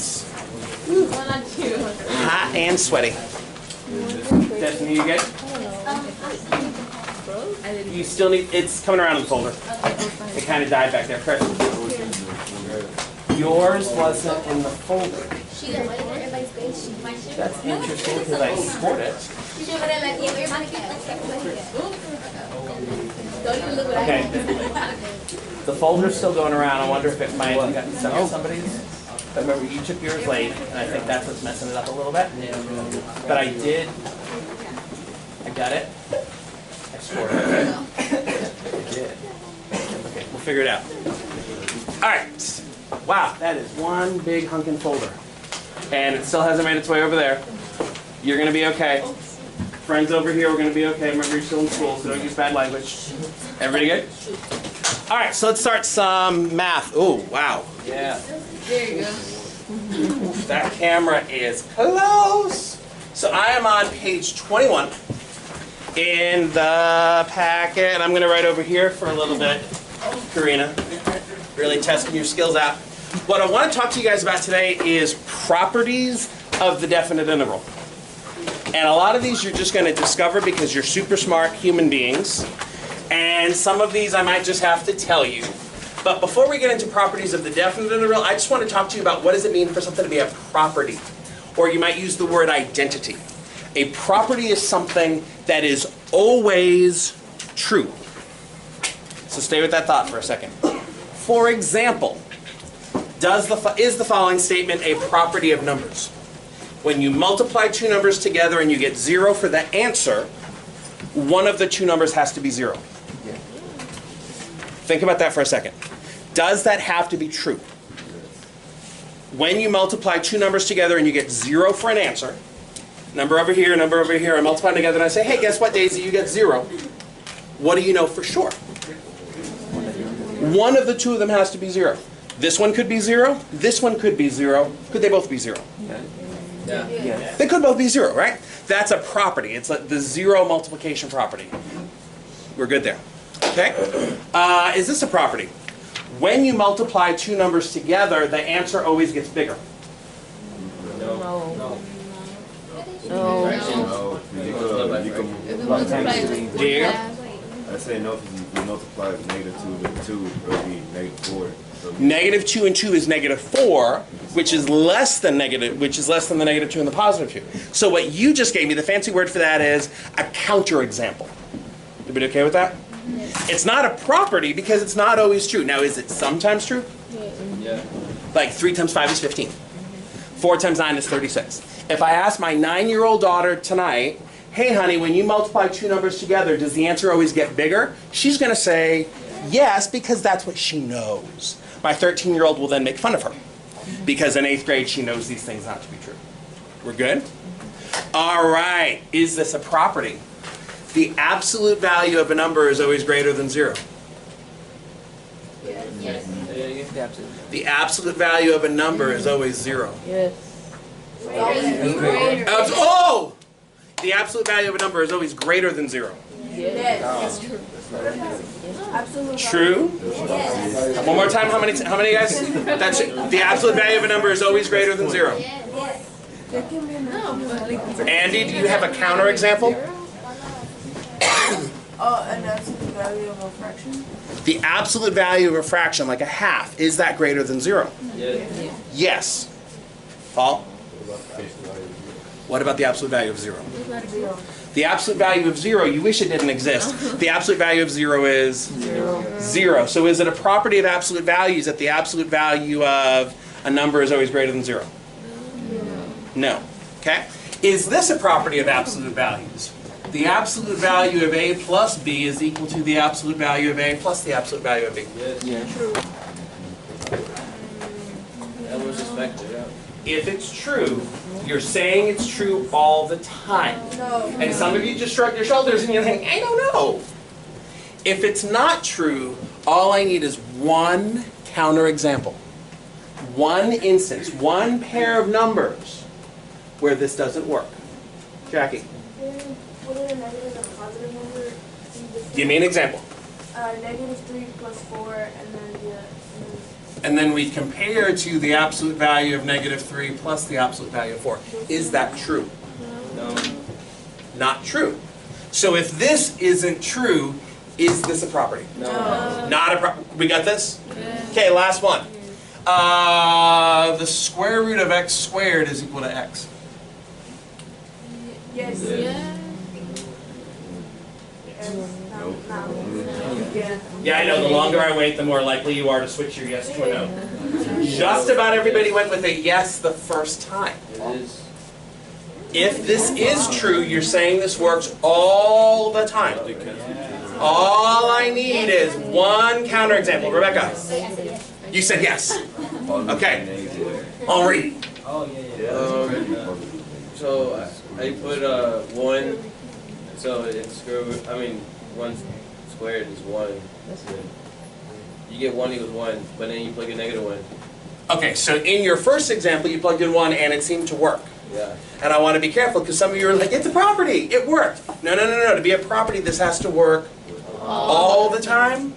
It's hot and sweaty. Stephanie, you good? You still need, it's coming around in the folder. It kind of died back there. Chris. Yours wasn't in the folder. That's interesting because I scored it. Okay. The folder's still going around. I wonder if it might have gotten sent to somebody's. But remember, you took yours late, and I think that's what's messing it up a little bit. But I did. I got it. I scored it. I did. Okay, we'll figure it out. All right. Wow, that is one big hunkin' folder. And it still hasn't made its way over there. You're going to be okay. Friends over here, we're going to be okay. Remember, you're still in school, so don't use bad language. Everybody good? All right, so let's start some math. Oh, wow. Yeah. There you go. That camera is close. So I am on page 21 in the packet. I'm going to write over here for a little bit. Karina, really testing your skills out. What I want to talk to you guys about today is properties of the definite integral. And a lot of these you're just going to discover because you're super smart human beings. And some of these I might just have to tell you. But before we get into properties of the definite integral, I just want to talk to you about what does it mean for something to be a property. Or you might use the word identity. A property is something that is always true. So stay with that thought for a second. For example, is the following statement a property of numbers? When you multiply two numbers together and you get 0 for the answer, one of the two numbers has to be 0. Think about that for a second. Does that have to be true? When you multiply two numbers together and you get 0 for an answer, number over here, I multiply them together and I say, hey, guess what, Daisy, you get 0. What do you know for sure? One of the two of them has to be 0. This one could be 0, this one could be 0. Could they both be 0? Yeah. They could both be 0, right? That's a property. It's like the 0 multiplication property. We're good there. Okay? Is this a property? When you multiply two numbers together, the answer always gets bigger. No. Diego? I say no because if you multiply -2 with 2, it'll be -4. So -2 and 2 is -4, which is less than the -2 and the +2. So what you just gave me, the fancy word for that is a counterexample. Everybody okay with that? Yes. It's not a property because it's not always true. Now, is it sometimes true? Yeah. Like 3 times 5 is 15. 4 times 9 is 36. If I ask my 9-year-old daughter tonight, hey, honey, when you multiply two numbers together, does the answer always get bigger? She's going to say yes, because that's what she knows. My 13-year-old will then make fun of her, because in 8th grade she knows these things not to be true. We're good? All right. Is this a property? The absolute value of a number is always greater than 0. Yes. The absolute value of a number is always 0. Yes. Oh! The absolute value of a number is always greater than 0. Yes. That's true. True? Yes. One more time, how many guys? That's it. The absolute value of a number is always greater than 0. Andy, do you have a counterexample? An absolute value of a fraction? The absolute value of a fraction, like a half, is that greater than 0? Yeah. Yes. Paul? What about the absolute value of 0? The absolute value of 0, you wish it didn't exist. The absolute value of 0 is? 0. So is it a property of absolute values that the absolute value of a number is always greater than 0? No. Okay? Is this a property of absolute values? The absolute value of A plus B is equal to the absolute value of A plus the absolute value of B. Yeah. True. That was expected. If it's true, you're saying it's true all the time. No. And some of you just shrug your shoulders and you think, I don't know. If it's not true, all I need is one counterexample. One instance, one pair of numbers where this doesn't work. Jackie. Would a negative and a positive number be the same? Give me an example. -3 plus 4 and then and then we compare to the absolute value of -3 plus the absolute value of 4. Is that true? No. Not true. So if this isn't true, is this a property? No. Not a property. We got this? Okay, last one. The square root of x squared is equal to x. Yes. Yeah. No. Yeah. Yeah, I know. The longer I wait, the more likely you are to switch your yes to a no. Just about everybody went with a yes the first time. It is. If this is true, you're saying this works all the time. All I need is one counterexample. Rebecca, you said yes. Okay. Henri. So I put 1. So it's square root. 1 squared is 1. You get 1 equals 1, but then you plug a -1. Okay, so in your first example, you plugged in 1 and it seemed to work. Yeah. And I want to be careful because some of you are like, it's a property. It worked. No. To be a property, this has to work all the time.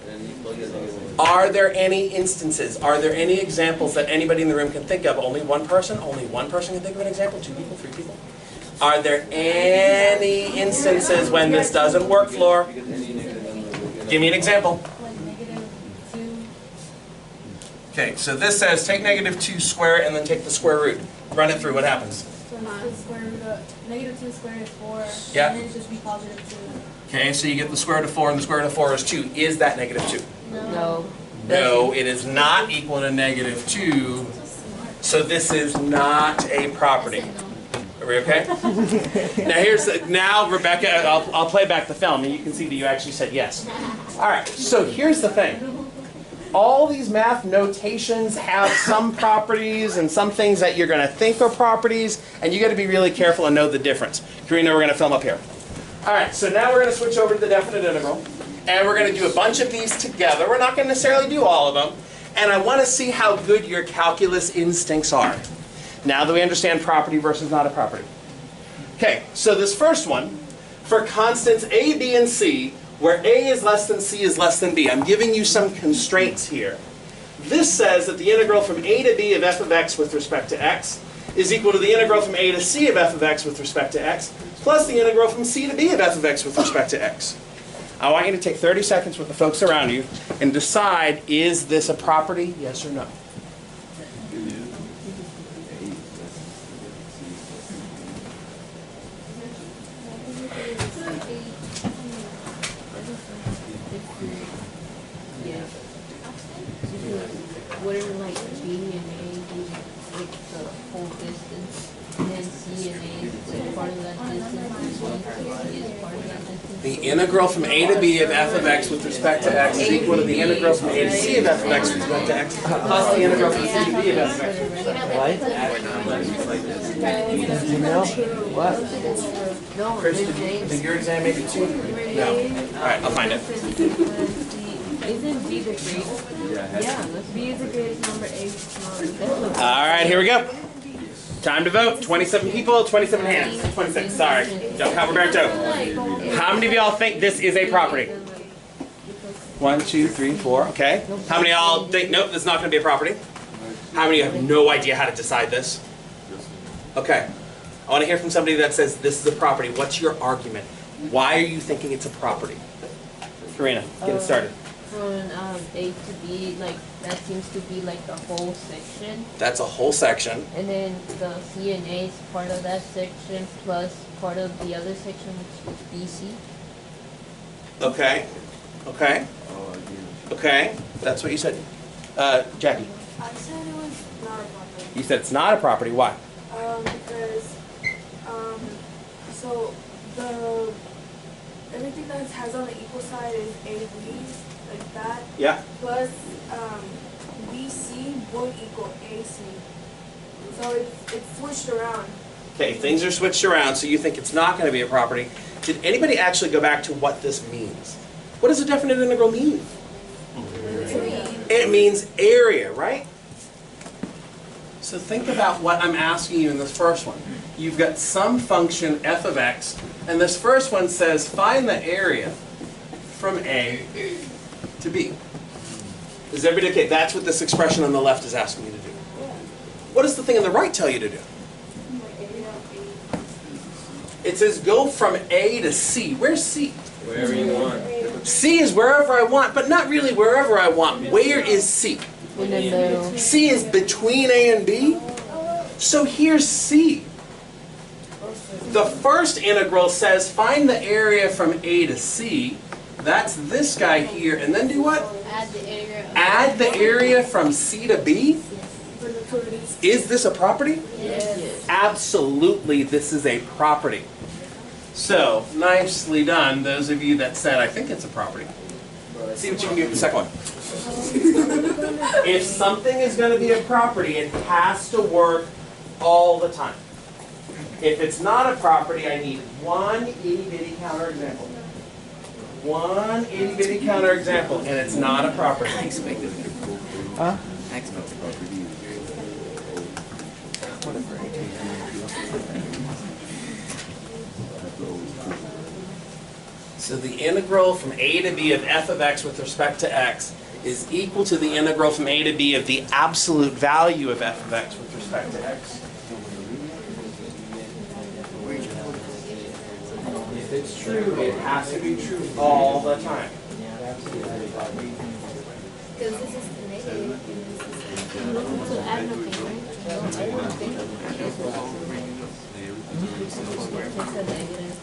And then you plug a -1. Are there any instances, are there any examples that anybody in the room can think of? Only one person can think of an example? 2 people, 3 people? Are there any instances when this doesn't work, Floor? Because any negative number. Give me an example. Like -2. Okay, so this says take -2 square and then take the square root. Run it through, what happens? So the square root of -2 squared is 4. Yeah. And then it's just be +2. Okay, so you get the square root of 4 and the square root of 4 is 2. Is that -2? No. No, it is not equal to -2. So this is not a property. Are we okay? Now Rebecca, I'll play back the film and you can see that you actually said yes. All right, so here's the thing. All these math notations have some properties and some things that you're going to think are properties, and you got to be really careful and know the difference. Karina, we're going to film up here. All right, so now we're going to switch over to the definite integral, and we're going to do a bunch of these together. We're not going to necessarily do all of them, and I want to see how good your calculus instincts are. Now that we understand property versus not a property. Okay, so this first one, for constants A, B, and C, where A is less than C is less than B. I'm giving you some constraints here. This says that the integral from A to B of f of x with respect to x is equal to the integral from A to C of f of x with respect to x plus the integral from C to B of f of x with respect to x. I want you to take 30 seconds with the folks around you and decide, is this a property, yes or no? Wouldn't like B and A be like the whole distance, and then C and A is like part of that distance, and C is part of that distance? The integral from A to B of f of x with respect to x is equal to the integral from A to C of f of x with respect to x plus the integral from C to B of f of x with respect to x. No, Chris, there's did your exam make it 2? No. All right, I'll find it. Isn't B the greatest? Yeah, B is the greatest number, A is smaller. All right, here we go. Time to vote. 27 people, 27 hands. 26, sorry. Don't count Roberto. How many of y'all think this is a property? 1, 2, 3, 4, okay. How many of y'all think, nope, this is not going to be a property? How many of you have no idea how to decide this? Okay. I want to hear from somebody that says this is a property. What's your argument? Why are you thinking it's a property? Karina, get it started. From A to B, like that seems to be like the whole section, That's a whole section. and then the C and A is part of that section plus part of the other section, which is BC. Okay. Okay. Okay. That's what you said. Jackie, I said it was not a property. you said it's not a property. Why? Because so the everything that has on the equal side is AB, like that. Yeah. Plus BC would equal AC. So it's switched around. Okay, things are switched around, so you think it's not going to be a property. Did anybody actually go back to what this means? What does a definite integral mean? It means area, right? So think about what I'm asking you in this first one. You've got some function f of x, and this first one says find the area from A to B. Is everybody okay? That's what this expression on the left is asking you to do. What does the thing on the right tell you to do? It says go from A to C. Where's C? Wherever you want. C is wherever I want, but not really wherever I want. Where is C? In the middle. C is between A and B. So here's C. The first integral says find the area from A to C. That's this guy here. And then do what? Add the area. Add the area from C to B? Is this a property? Yes. Absolutely, this is a property. So, nicely done, those of you that said, I think it's a property. See what you can do with the second one. If something is going to be a property, it has to work all the time. If it's not a property, I need one itty-bitty counterexample. One itty-bitty counterexample, and it's not a property. Huh? So the integral from a to b of f of x with respect to x is equal to the integral from a to b of the absolute value of f of x with respect to x. If it's true, it has to be true all the time. Because this is the negative. So add nothing, right? Add nothing. It's a negative.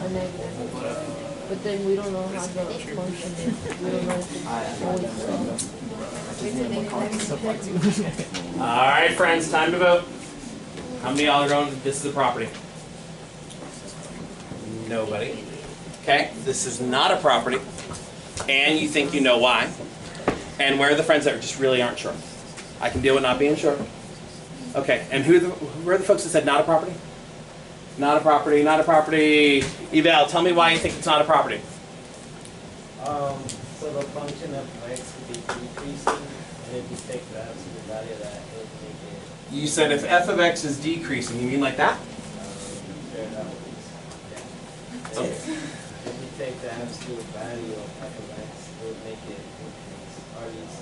A negative. But then we don't know how the function is. We don't know if it's always. All right, friends, time to vote. How many of y'all are going, this is a property? Nobody. Okay, this is not a property. And you think you know why. And where are the friends that just really aren't sure? I can deal with not being sure. Okay, and who are the folks that said not a property? Not a property, not a property. Eval, tell me why you think it's not a property. So the function of x would be decreasing, and if you take the absolute value of that, it would make it. You said if f of x is decreasing, you mean like that? Sure, that would be. Yeah. Okay. If you take the absolute value of f of x, it would make it increase. Or at least.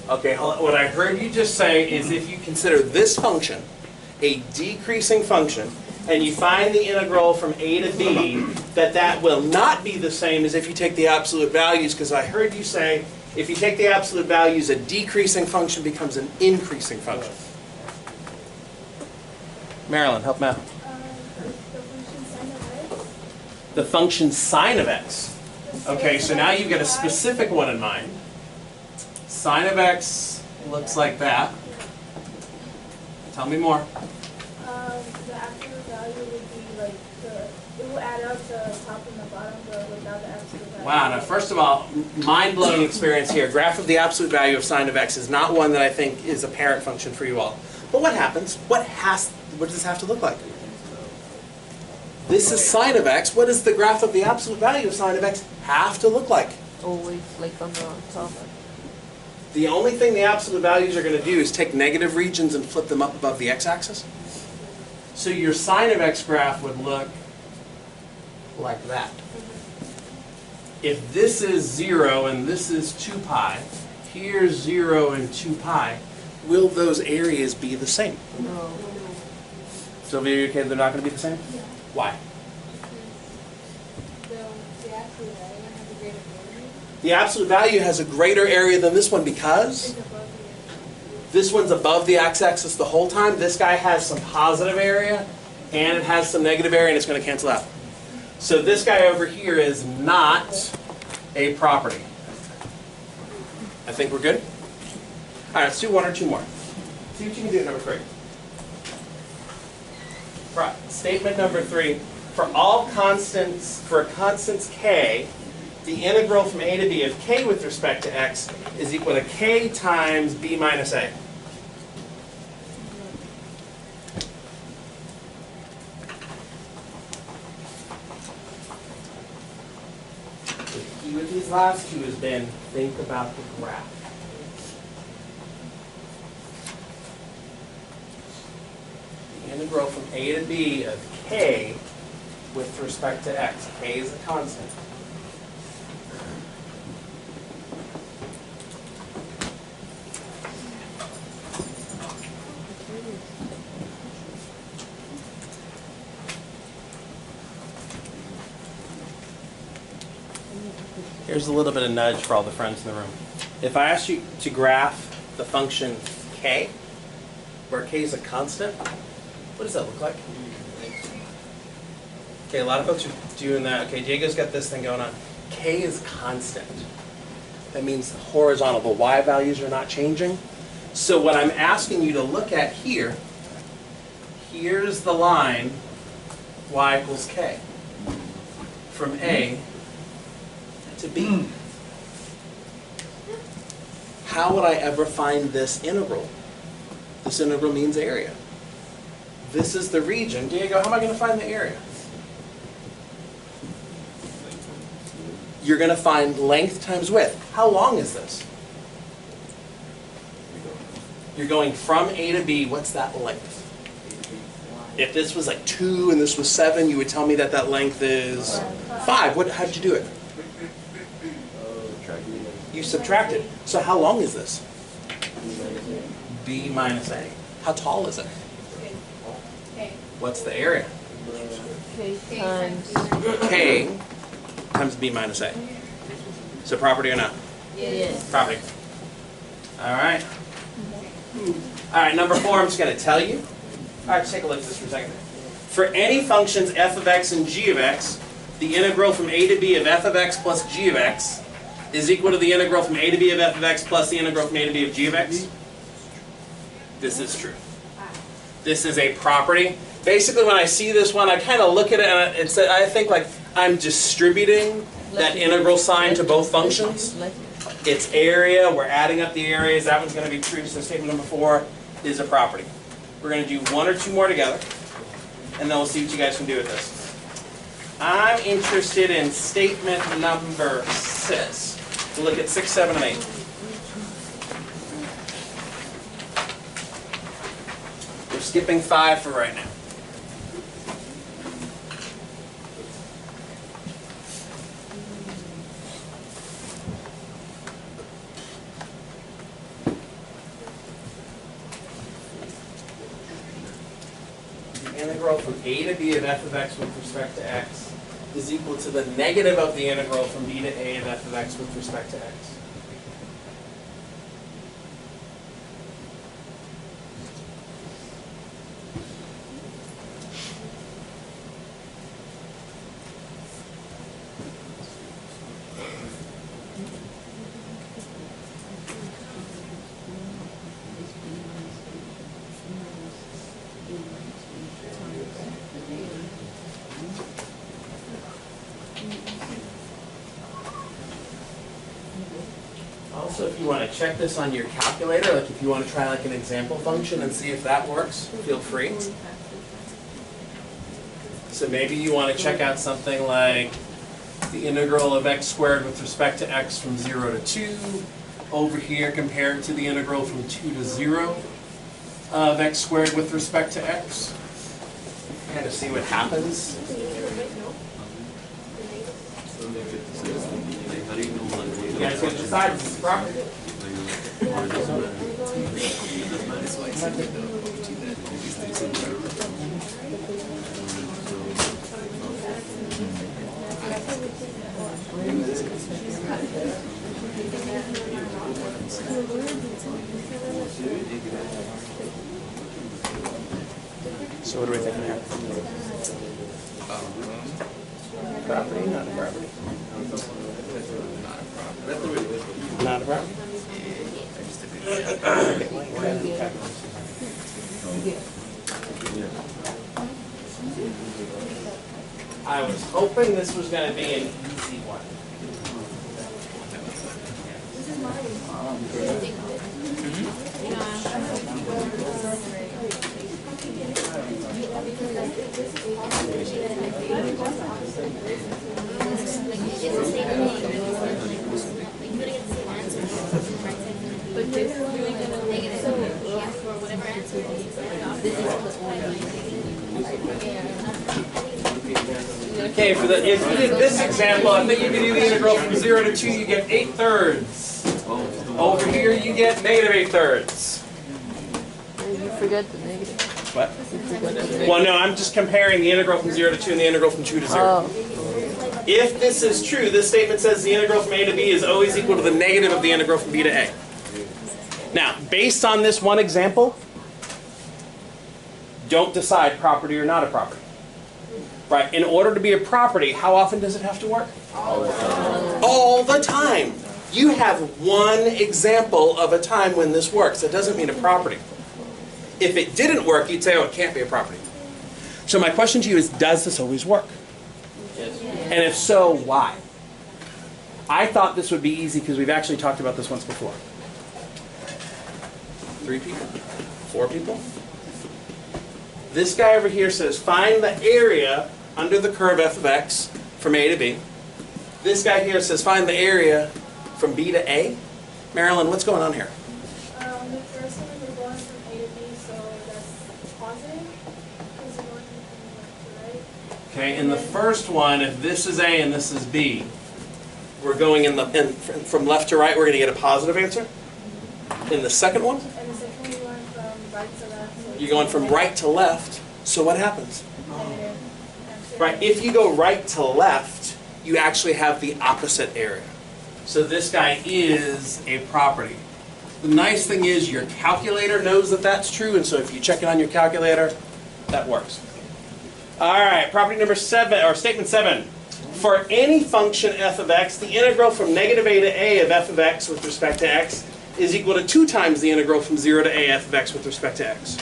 Okay, hold on. What I heard you just say is if you consider this function a decreasing function, and you find the integral from a to b, that will not be the same as if you take the absolute values, because I heard you say if you take the absolute values, a decreasing function becomes an increasing function. Marilyn, help me out. The function sine of x. Okay, so now you get a specific one in mind. Sine of x looks like that. Tell me more. The absolute value would be like it will add up the top and the bottom, but without the absolute value. Wow, now first of all, mind-blowing experience here. Graph of the absolute value of sine of x is not one that I think is a parent function for you all. But what happens? What does this have to look like? This is sine of x. What does the graph of the absolute value of sine of x have to look like? Always like on the top. The only thing the absolute values are going to do is take negative regions and flip them up above the x-axis. So your sine of x graph would look like that. If this is 0 and this is 2 pi, here's 0 and 2 pi, will those areas be the same? No. Sylvia, okay, they're not going to be the same? Yeah. Why? The absolute value has a greater area. The absolute value has a greater area than this one because It's above the this one's above the x-axis the whole time. This guy has some positive area and it has some negative area and it's going to cancel out. So this guy over here is not a property. I think we're good? All right, let's do one or two more. See what you can do at number 3. Right, statement number 3. For all constants, for constants k, the integral from a to b of k with respect to x is equal to k times b minus a. The key with these last two has been think about the graph. The integral from a to b of k with respect to x. K is a constant. Here's a little bit of nudge for all the friends in the room. If I asked you to graph the function k, where k is a constant, what does that look like? Okay, a lot of folks are doing that. Okay, Diego's got this thing going on. K is constant. That means horizontal. The y values are not changing. So what I'm asking you to look at here, here's the line y equals k. From A to B. How would I ever find this integral? This integral means area. This is the region. Diego, how am I going to find the area? You're going to find length times width. How long is this? You're going from A to B. What's that length? If this was like 2 and this was 7, you would tell me that that length is 5. How did you do it? You subtracted. So how long is this? B minus A. How tall is it? What's the area? K times. K times B minus A. So property or not? Yes. Property. All right. All right, number 4, I'm just going to tell you. All right, take a look at this for a second. For any functions f of x and g of x, the integral from a to b of f of x plus g of x is equal to the integral from a to b of f of x plus the integral from a to b of g of x. This is true. This is a property. Basically, when I see this one, I kind of look at it and I think like I'm distributing that integral sign to both functions. It's area. We're adding up the areas. That one's going to be true. So statement number 4 is a property. We're going to do 1 or 2 more together, and then we'll see what you guys can do with this. I'm interested in statement number 6. We'll look at 6, 7, and 8. We're skipping 5 for right now. Integral from a to b of f of x with respect to x is equal to the negative of the integral from b to a of f of x with respect to x. Also, if you want to check this on your calculator, like if you want to try like an example function and see if that works, feel free. So maybe you want to check out something like the integral of x squared with respect to x from 0 to 2 over here compared to the integral from 2 to 0 of x squared with respect to x. Kind of see what happens. You guys get to decide if this is proper. So what do we think here? Property, not a property. Not a problem. I was hoping this was going to be an easy one. Okay, if you did this example, I think you can do the integral from 0 to 2, you get 8/3. Over here, you get negative 8/3. You forgot the negative. What? Well, no, I'm just comparing the integral from 0 to 2 and the integral from 2 to 0. Oh. If this is true, this statement says the integral from a to b is always equal to the negative of the integral from b to a. Now, based on this one example, don't decide property or not a property. Right? In order to be a property, how often does it have to work? All the time. All the time. You have one example of a time when this works. That doesn't mean a property. If it didn't work, you'd say, oh, it can't be a property. So my question to you is, does this always work? Yes. And if so, why? I thought this would be easy because we've actually talked about this once before. 3 people? 4 people? This guy over here says, find the area under the curve f of x from a to b. This guy here says, find the area from b to a. Marilyn, what's going on here? The first one we're going from A to B, so that's positive, because we're going from left to right. Okay, in the first one, if this is a and this is b, we're going from left to right, we're going to get a positive answer. In the second one, And the second one, we're going from right to left. So you're going from right to left, so what happens? negative. Right, if you go right to left, you actually have the opposite area. So this guy is a property. The nice thing is your calculator knows that that's true, and so if you check it on your calculator, that works. All right, property number 7, or statement 7. For any function f of x, the integral from negative a to a of f of x with respect to x is equal to 2 times the integral from 0 to a f of x with respect to x.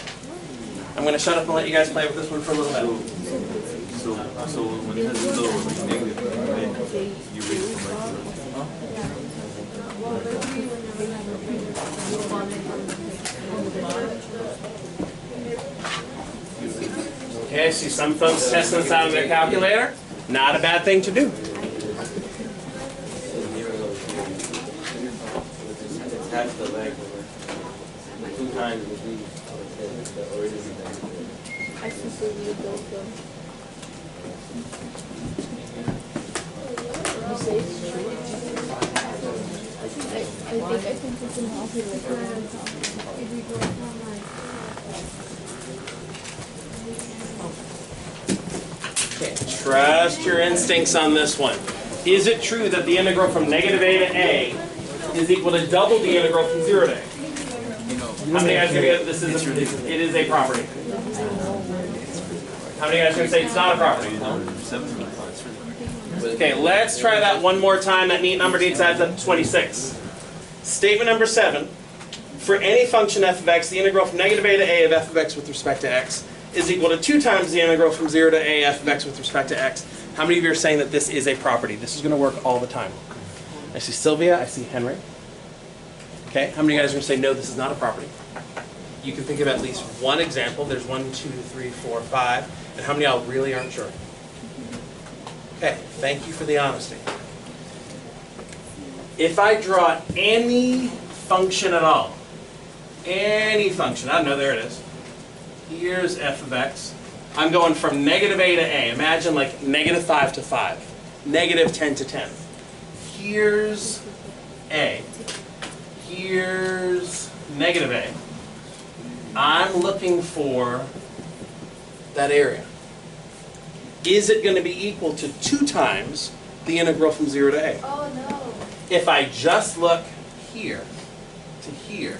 I'm going to shut up and let you guys play with this one for a little bit. So when it has a negative, right, you raise it from right to left. Okay, I see some folks testing this out on their calculator. Not a bad thing to do. Attach the leg over 2 times would be the original. I see so you go from. You say it's true. I think it's an awful if we go from like. Okay, trust your instincts on this one. Is it true that the integral from negative a to a is equal to double the integral from 0 to a? How many guys are going to get this it is a property? How many guys are going to say it's not a property? Okay, let's try that one more time. That neat number needs adds up to 26. Statement number 7. For any function f of x, the integral from negative a to a of f of x with respect to x is equal to 2 times the integral from 0 to a f of x with respect to x. How many of you are saying that this is a property? This is going to work all the time. I see Sylvia, I see Henry. Okay, how many of you guys are going to say, no, this is not a property? You can think of at least one example. There's 1, 2, 3, 4, 5. And how many of y'all really aren't sure? Okay, thank you for the honesty. If I draw any function at all, any function, I don't know, there it is. Here's f of x. I'm going from negative a to a. Imagine like negative 5 to 5. Negative 10 to 10. Here's a. Here's negative a. I'm looking for that area. Is it going to be equal to 2 times the integral from 0 to a? Oh no. If I just look here to here,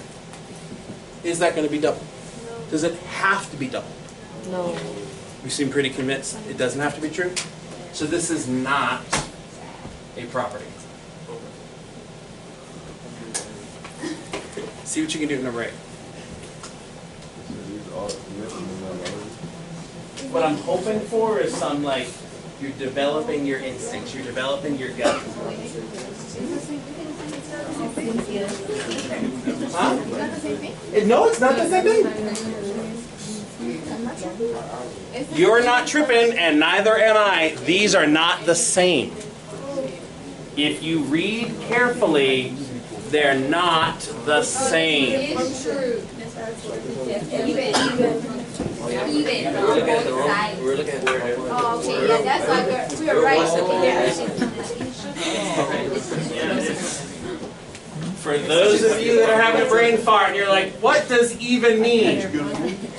is that going to be double? No. Does it have to be double? No. You seem pretty convinced it doesn't have to be true. So this is not a property. See what you can do with number 8. What I'm hoping for is some like, you're developing your instincts, you're developing your gut. Huh? No, it's not the same thing. You're not tripping, and neither am I. These are not the same. If you read carefully, they're not the same. It's true. Even We're looking at the wrong. We're looking at the right one. Oh, okay, yeah, that's why we were right. For those of you that are having a brain fart and you're like, what does even mean?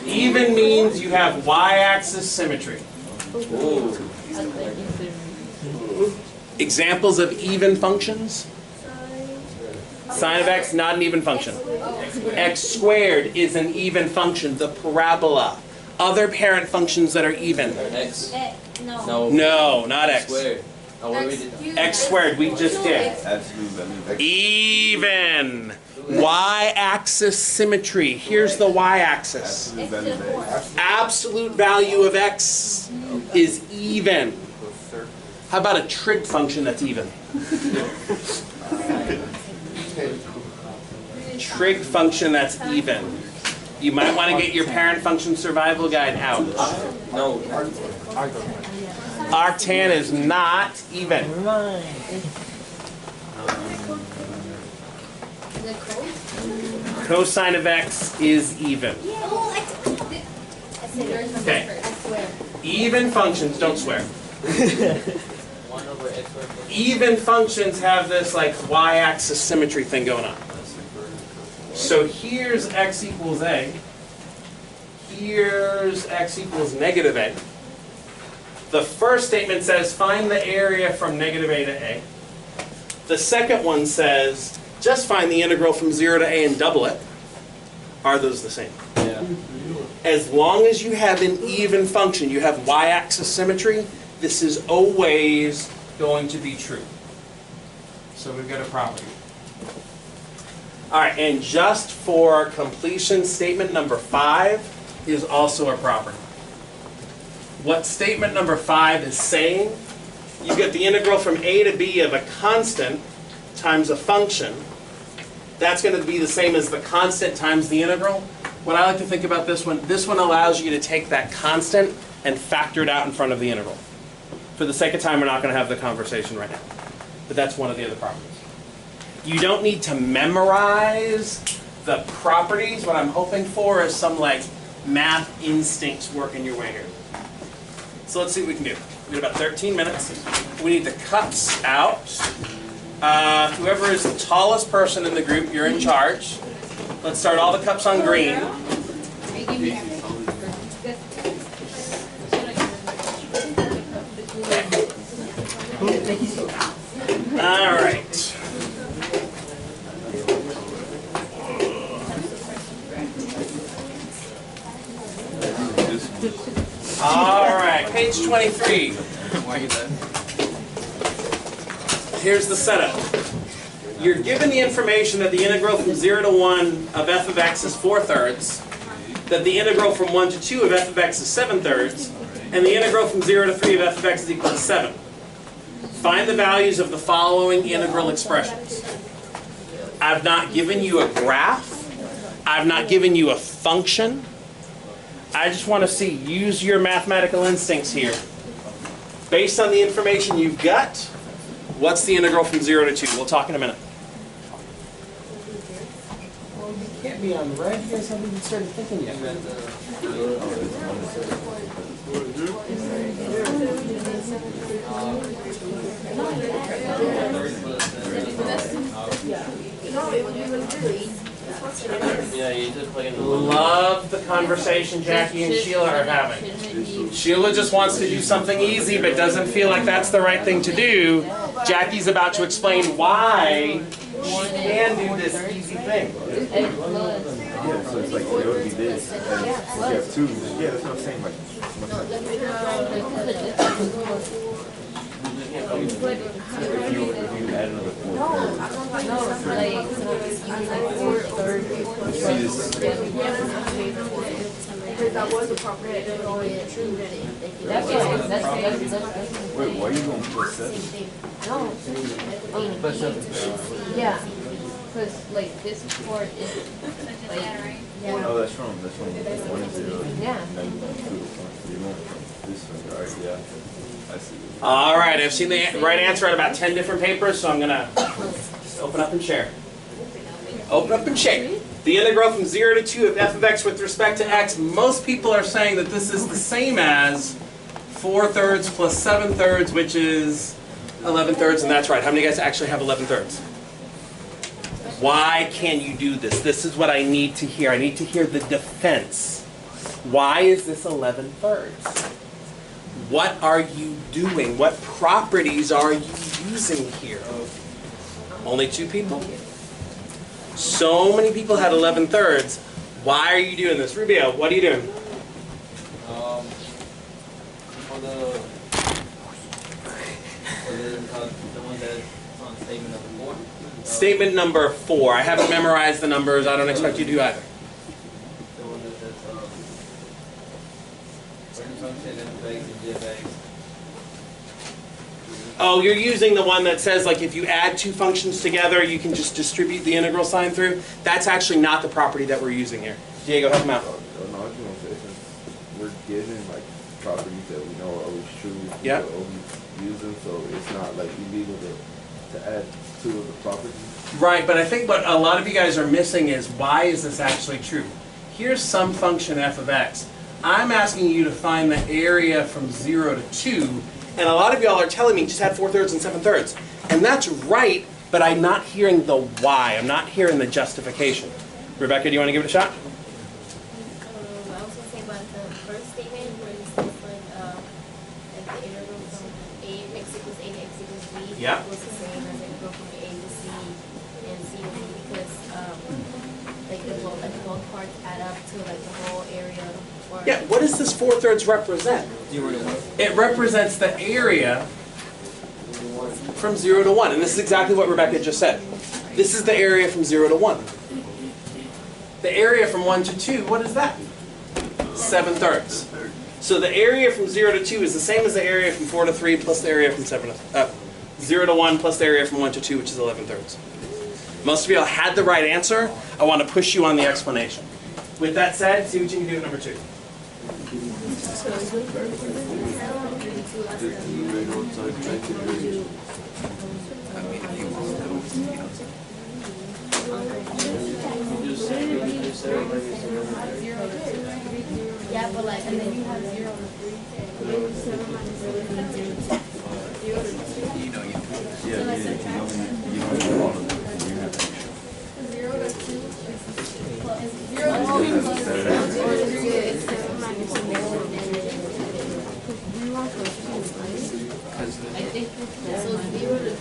Even means you have y-axis symmetry. Ooh. Examples of even functions? Sine. Sine of x, not an even function. X squared is an even function, the parabola. Other parent functions that are even. X. No. No, not x. Squared. Oh, what we did? X squared, we just did. Absolute value of x. Even. Y-axis symmetry. Here's the y-axis. Absolute value of x. Absolute value of x is even. How about a trig function that's even? Trig function that's even. You might want to get your parent function survival guide out. No. Arctan is not even. Cosine of x is even. Okay. Even functions, don't swear. 1 over x squared. Even functions have this like y-axis symmetry thing going on. So here's x equals a. Here's x equals negative a. The first statement says find the area from negative a to a. The second one says just find the integral from 0 to a and double it. Are those the same? Yeah. As long as you have an even function, you have y-axis symmetry, this is always going to be true. So we've got a property. All right, and just for completion, statement number 5 is also a property. What statement number 5 is saying, you get the integral from a to b of a constant times a function. That's going to be the same as the constant times the integral. What I like to think about this one allows you to take that constant and factor it out in front of the integral. For the sake of time, we're not going to have the conversation right now. But that's one of the other properties. You don't need to memorize the properties. What I'm hoping for is some like math instincts working your way here. So let's see what we can do. We've got about 13 minutes. We need the cups out. Whoever is the tallest person in the group, you're in charge. Let's start all the cups on green. All right. All right, page 23. Here's the setup. You're given the information that the integral from 0 to 1 of f of x is 4/3, that the integral from 1 to 2 of f of x is 7/3, and the integral from 0 to 3 of f of x is equal to 7. Find the values of the following integral expressions. I've not given you a graph. I've not given you a function. I just want to see, use your mathematical instincts here. Based on the information you've got, what's the integral from 0 to 2? We'll talk in a minute. Well, you can't be on red. You guys haven't even started thinking yet. Yeah, you just plug in the Love the conversation Jackie and Sheila are having. Sheila just wants to do something easy but doesn't feel like that's the right thing to do. Jackie's about to explain why she can do this easy thing. Yeah, so it's like it would be this. And you have 2. Yeah, that's what I'm saying. Like, if you add another 4. See this? Because that was a property that didn't always true. Wait, why are you going plus 7? Yeah, because like this part is like Oh, that's wrong. That's wrong. 1 is 0. Yeah. And then 2 is 1. So you're going from this one. All right, yeah. I see. All right, I've seen the right answer on about 10 different papers, so I'm going to just open up and share. Open up and share. The integral from 0 to 2 of f of x with respect to x, most people are saying that this is the same as 4/3 plus 7/3, which is 11/3, and that's right. How many of you guys actually have 11/3? Why can you do this? This is what I need to hear. I need to hear the defense. Why is this 11/3? What are you doing? What properties are you using here? Only 2 people. So many people had 11/3. Why are you doing this? Rubio, what are you doing? For the one that's on statement number 4. Statement number 4. I haven't memorized the numbers. I don't expect you to either. The one that says certain function f of x and g of x. Oh, you're using the one that says, like, if you add 2 functions together, you can just distribute the integral sign through. That's actually not the property that we're using here. Diego, help him out. No, I was gonna say, since we're given like properties that we know are always true, we Yeah. can always use them, so it's not like illegal to add 2 of the properties. Right, but I think what a lot of you guys are missing is, why is this actually true? Here's some function f of x. I'm asking you to find the area from 0 to 2, and a lot of y'all are telling me just add 4/3 and 7/3. And that's right, but I'm not hearing the why. I'm not hearing the justification. Rebecca, do you want to give it a shot? I was gonna say about the first statement where it says like the integral from a x equals a to x equals b Yeah. was the same as the integral from a to c and c to b because like both parts add up to like the whole area. Or Yeah, what does this 4/3 represent? 0 to 1. It represents the area from 0 to 1. And this is exactly what Rebecca just said. This is the area from 0 to 1. The area from 1 to 2, what is that? 7/3. So the area from 0 to 2 is the same as the area from 4 to 3 plus the area from 0 to 1 plus the area from 1 to 2, which is 11/3. Most of y'all had the right answer. I want to push you on the explanation. With that said, see what you can do at number 2. yeah, but like and then you have 0 to 3. Yeah, you don't do all of them. You have to. 0 to 2 I think So 0 to 2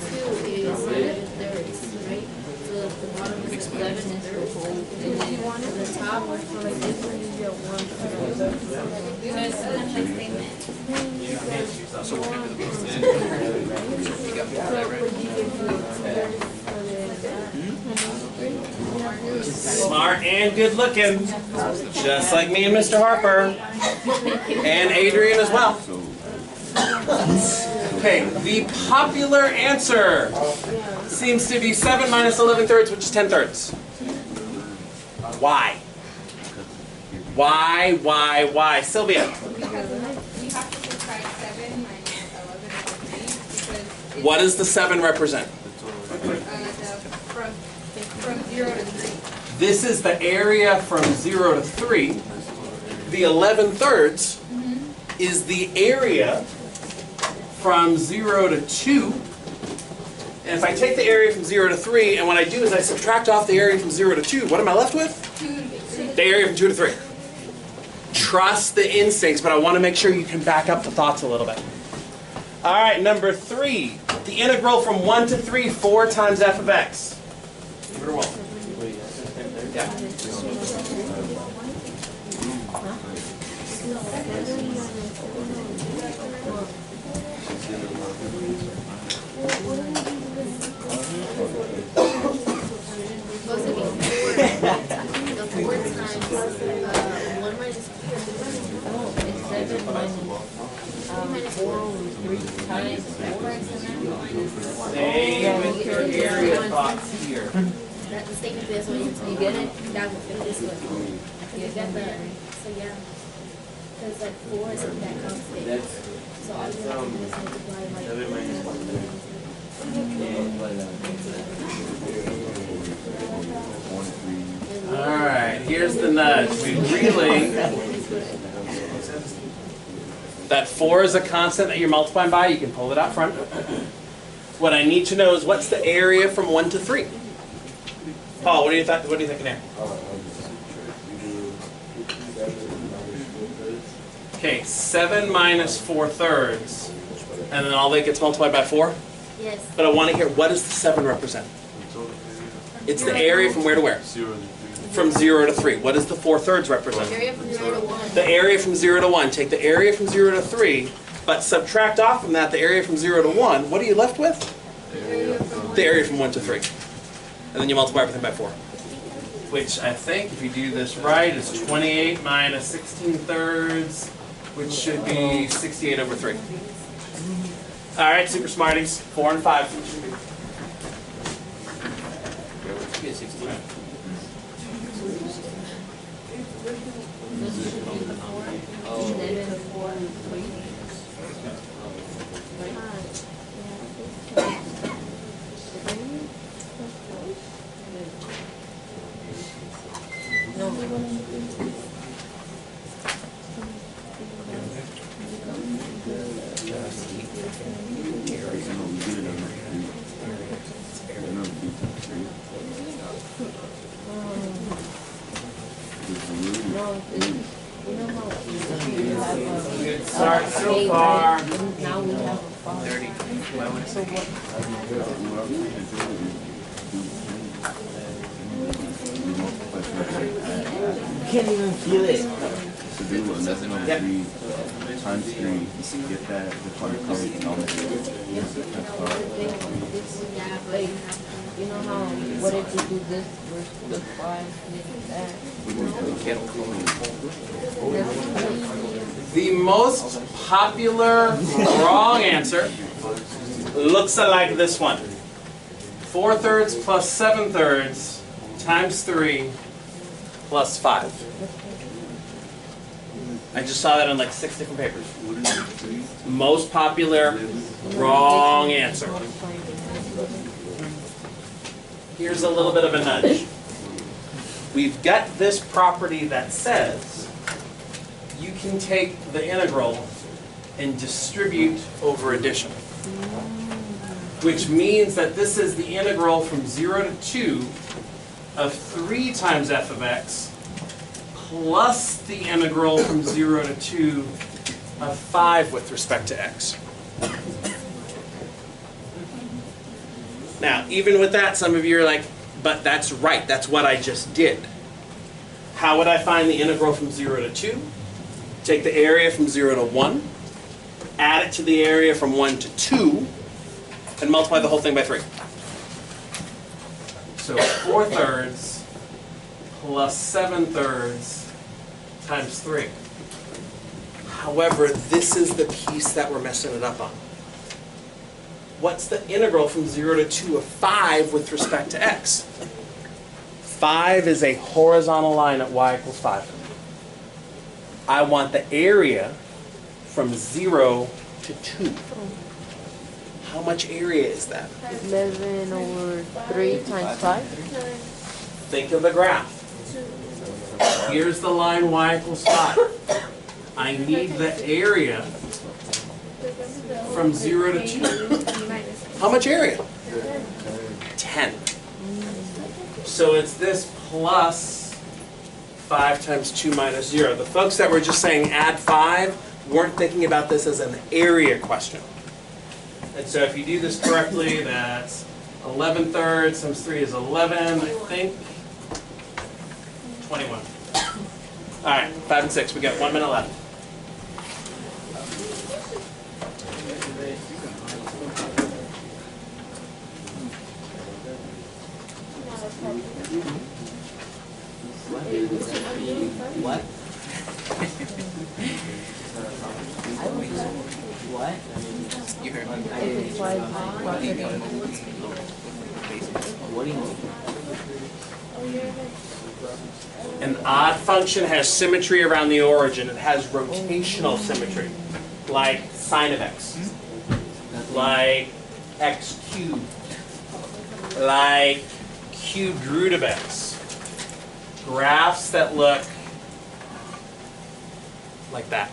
is 11/3, right? So the bottom is 11 and 3. And then the top is for like this one is your 1. Smart and good looking. Just like me and Mr. Harper. And Adrian as well. Okay, the popular answer seems to be 7 minus 11/3, which is 10/3. Why? Why? Sylvia? Because you have to subtract 7 minus 11/3 because What does the 7 represent? from 0 to 3. This is the area from 0 to 3. The 11/3 is the area from 0 to 2. And if I take the area from 0 to 3, and what I do is I subtract off the area from 0 to 2, what am I left with? 2 The area from 2 to 3. Trust the instincts, but I want to make sure you can back up the thoughts a little bit. All right, number 3. The integral from 1 to 3, 4 times f of x. Give it a roll. Yeah. The 4 times 1 minus 2. Stay with your area thoughts here. That the statement is when you get it, that would fit this one. You get the, so yeah. Because like 4 is in that constant. So all you have to do is multiply like 7 minus 1. All right, here's the nudge. We really, that 4 is a constant that you're multiplying by. You can pull it out front. What I need to know is what's the area from 1 to 3? Paul, what are you thinking there? Okay, 7 minus 4/3, and then all that gets multiplied by 4? Yes. But I want to hear, what does the 7 represent? It's the area from where to where? From 0 to 3. What does the 4/3 represent? Area from 0 to 1. The area from 0 to 1. Take the area from 0 to 3, but subtract off from that the area from 0 to 1. What are you left with? The area from 1 to 3. And then you multiply everything by 4. Which I think, if you do this right, is 28 minus 16/3, which should be 68 over 3. All right, super smarties. 4 and 5. Get 16. Good start so far. Now we have a 5. 30. Why would it So what? Can't even feel it. So do 11 over 3 times 3. Get that, the part of color denominator. Like, you know how, what if you do this versus the 5, that? The most popular wrong answer looks like this one. 4/3 plus 7/3 times 3 plus 5. I just saw that on like 6 different papers. Most popular wrong answer. Here's a little bit of a nudge. We've got this property that says you can take the integral and distribute over addition. Which means that this is the integral from 0 to 2 of 3 times f of x plus the integral from 0 to 2 of 5 with respect to x. Now, even with that, some of you are like, but that's right, that's what I just did. How would I find the integral from 0 to 2? Take the area from 0 to 1, add it to the area from 1 to 2, and multiply the whole thing by 3. So 4/3 plus 7/3 times 3. However, this is the piece that we're messing it up on. What's the integral from 0 to 2 of 5 with respect to x? 5 is a horizontal line at y equals 5. I want the area from 0 to 2. How much area is that? 11 over 3 times 5? Think of the graph. Here's the line y equals 5. I need the area from 0 to 2. How much area? 10. So it's this plus 5 times 2 minus 0. The folks that were just saying add 5 weren't thinking about this as an area question. And so if you do this correctly, that's 11/3 times 3 is 11, I think. 21. All right, 5 and 6. We got 1 minute left. What? What? You heard me. If it's 5, What do you mean? What do you mean? An odd function has symmetry around the origin. It has rotational symmetry, like sine of x, like x cubed, like cubed root of x. Graphs that look like that.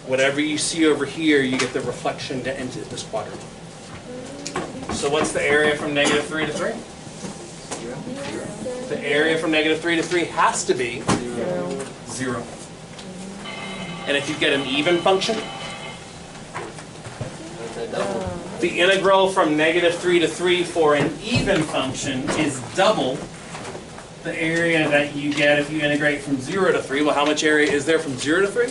Whatever you see over here, you get the reflection into this quadrant. So what's the area from -3 to 3? The area from -3 to 3 has to be 0. And if you get an even function, the integral from -3 to 3 for an even function is double the area that you get if you integrate from 0 to 3. Well, how much area is there from 0 to 3?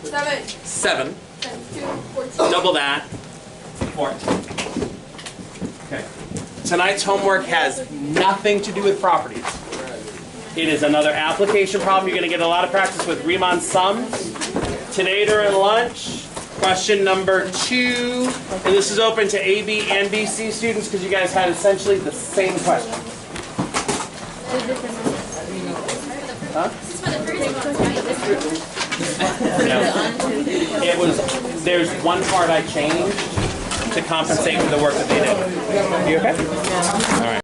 7. 7. Times 2, 14. Double that, 14. Okay. Tonight's homework has nothing to do with properties. It is another application problem. You're going to get a lot of practice with Riemann sums. Today during lunch, question number 2. And this is open to A, B, and BC students because you guys had essentially the same question. Huh? No. It was, there's one part I changed to compensate for the work that they did. You okay? All right.